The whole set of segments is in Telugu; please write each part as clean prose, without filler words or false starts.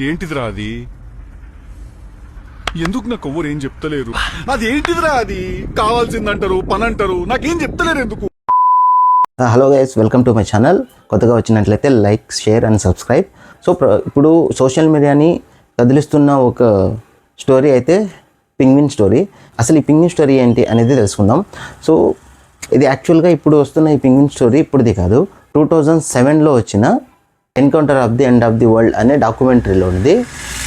ఏంటిదిరా అది? ఎందుకు నాకు ఎవ్వరు ఏం చెప్తలేరు? అది ఏంటిదిరా అది? కావాల్సిందంటారు, పని అంటారు, నాకేం చెప్తలేరు ఎందుకు? Hello guys, welcome to my channel. కొత్తగా వచ్చినట్లయితే like, share and subscribe. So ఇప్పుడు సోషల్ మీడియాని కదిలిస్తున్న ఒక స్టోరీ అయితే పింగ్విన్ స్టోరీ. అసలు ఈ పింగ్విన్ స్టోరీ ఏంటి అనేది తెలుసుకుందాం. సో ఇది యాక్చువల్గా ఇప్పుడు వస్తున్న ఈ పింగ్విన్ స్టోరీ ఇప్పుడుది కాదు, 2007లో వచ్చిన encounter of the end of the world అనే డాక్యుమెంటరీలో ఉంది.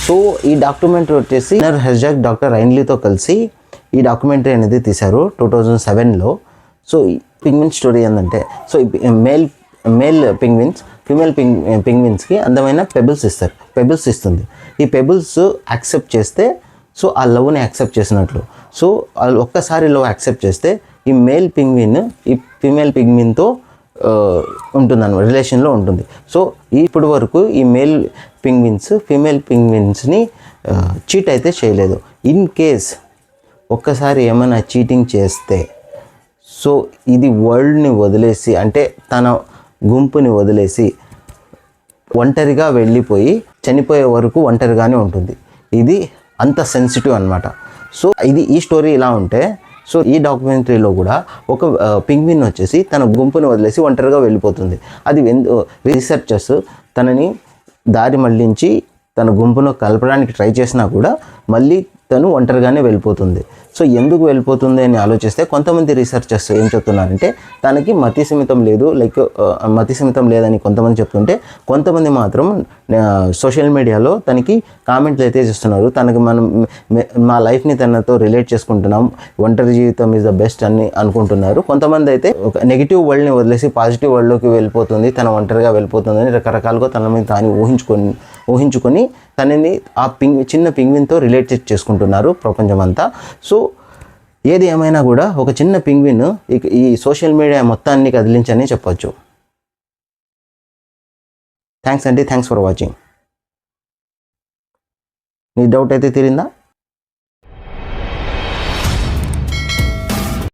సో ఈ డాక్యుమెంటరీ వచ్చేసి హెర్జాగ్ డాక్టర్ రైన్లీతో కలిసి ఈ డాక్యుమెంటరీ అనేది తీశారు 2007లో. సో పింగ్విన్ స్టోరీ ఏంటంటే, సో మేల్ పింగ్విన్స్ ఫీమేల్ పింగ్విన్స్కి అందమైన పెబుల్స్ ఇస్తుంది. ఈ పెబుల్స్ యాక్సెప్ట్ చేస్తే సో ఆ లవ్ని యాక్సెప్ట్ చేసినట్లు. సో వాళ్ళు ఒక్కసారి లవ్ యాక్సెప్ట్ చేస్తే ఈ మేల్ పింగ్విన్ ఈ ఫీమేల్ పింగ్విన్తో ఉంటుందన్నమాట, రిలేషన్లో ఉంటుంది. సో ఇప్పటి వరకు ఈ మేల్ పింగ్విన్స్ ఫీమేల్ పింగ్విన్స్ని చీట్ అయితే చేయలేదు. ఇన్ కేస్ ఒక్కసారి ఏమైనా చీటింగ్ చేస్తే సో ఇది వరల్డ్ని వదిలేసి, అంటే తన గుంపుని వదిలేసి ఒంటరిగా వెళ్ళిపోయి చనిపోయే వరకు ఒంటరిగానే ఉంటుంది. ఇది అంత సెన్సిటివ్ అన్నమాట. సో ఈ స్టోరీ ఇలా ఉంటే, సో ఈ డాక్యుమెంటరీలో కూడా ఒక పింగ్విన్ వచ్చేసి తన గుంపుని వదిలేసి ఒంటరిగా వెళ్ళిపోతుంది. అది రీసెర్చర్స్ తనని దారి మళ్ళించి తన గుంపును కలపడానికి ట్రై చేసినా కూడా మళ్ళీ తను ఒంటరిగానే వెళ్ళిపోతుంది. సో ఎందుకు వెళ్ళిపోతుంది అని ఆలోచిస్తే కొంతమంది రీసెర్చర్స్ ఏం చెప్తున్నారంటే తనకి మతి సిమితం లేదని కొంతమంది చెప్తుంటే, కొంతమంది మాత్రం సోషల్ మీడియాలో తనకి కామెంట్లు అయితే చేస్తున్నారు. తనకి మా లైఫ్ని తనతో రిలేట్ చేసుకుంటున్నాం, ఒంటరి జీవితం ఈజ్ ద బెస్ట్ అని అనుకుంటున్నారు. కొంతమంది అయితే ఒక నెగిటివ్ వరల్డ్ని వదిలేసి పాజిటివ్ వరల్డ్లోకి వెళ్ళిపోతుంది, తన ఒంటరిగా వెళ్ళిపోతుందని రకరకాలుగా తన మీద తాను ఊహించుకొని తనని ఆ చిన్న పింగ్విన్తో రిలేట్ చేసుకుంటున్నారు ప్రపంచమంతా. సో ఏది ఏమైనా కూడా ఒక చిన్న పింగ్విన్ ఈ సోషల్ మీడియా మొత్తాన్ని కదిలించని చెప్పొచ్చు. Thanks for watching. నీ డౌట్ అయితే తీరిందా?